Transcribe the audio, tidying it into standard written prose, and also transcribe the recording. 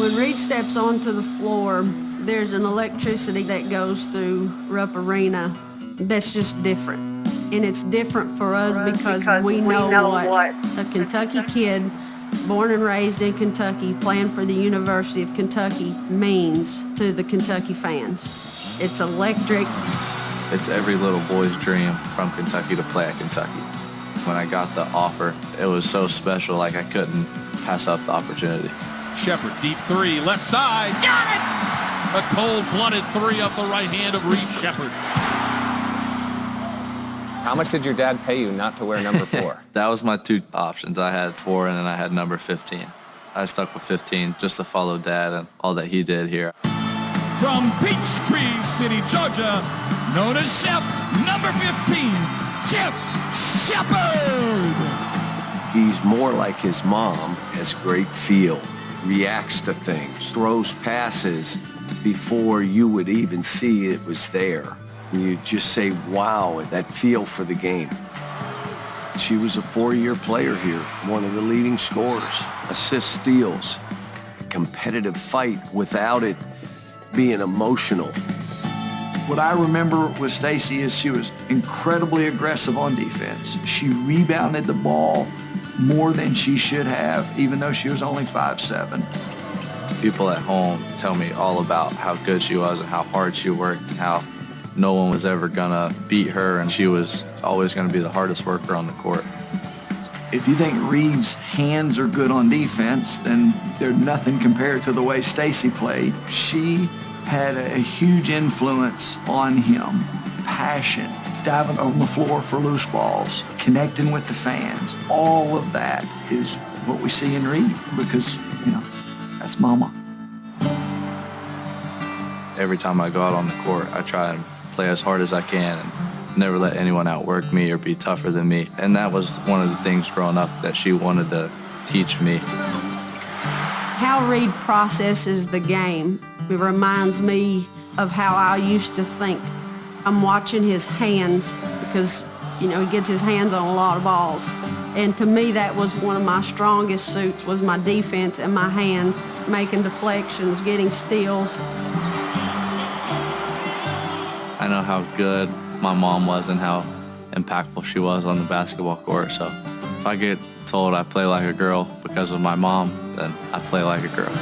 When Reed steps onto the floor, there's an electricity that goes through Rupp Arena that's just different. And it's different for us because we know what a Kentucky kid born and raised in Kentucky playing for the University of Kentucky means to the Kentucky fans. It's electric. It's every little boy's dream from Kentucky to play at Kentucky. When I got the offer, it was so special, like I couldn't pass up the opportunity. Shephard, deep three, left side, got it! A cold-blooded three up the right hand of Reed Shephard. How much did your dad pay you not to wear number 4? That was my 2 options. I had 4 and then I had number 15. I stuck with 15 just to follow Dad and all that he did here. From Peachtree City, Georgia, known as Shep, number 15, Chip Shephard. He's more like his mom, has great feel, reacts to things, throws passes before you would even see it was there. And you just say, wow, that feel for the game. She was a 4-year player here, one of the leading scorers, assists, steals, competitive fight without it being emotional. What I remember with Stacy is she was incredibly aggressive on defense. She rebounded the ball more than she should have, even though she was only 5'7". People at home tell me all about how good she was and how hard she worked and how no one was ever gonna beat her, and she was always gonna be the hardest worker on the court. If you think Reed's hands are good on defense, then they're nothing compared to the way Stacy played. She had a huge influence on him. Passion, diving on the floor for loose balls, connecting with the fans. All of that is what we see in Reed because, that's Mama. Every time I go out on the court, I try and play as hard as I can and never let anyone outwork me or be tougher than me. And that was one of the things growing up that she wanted to teach me. How Reed processes the game, it reminds me of how I used to think. I'm watching his hands because, he gets his hands on a lot of balls. And to me, that was one of my strongest suits, was my defense and my hands, making deflections, getting steals. I know how good my mom was and how impactful she was on the basketball court. So if I get told I play like a girl because of my mom, then I play like a girl.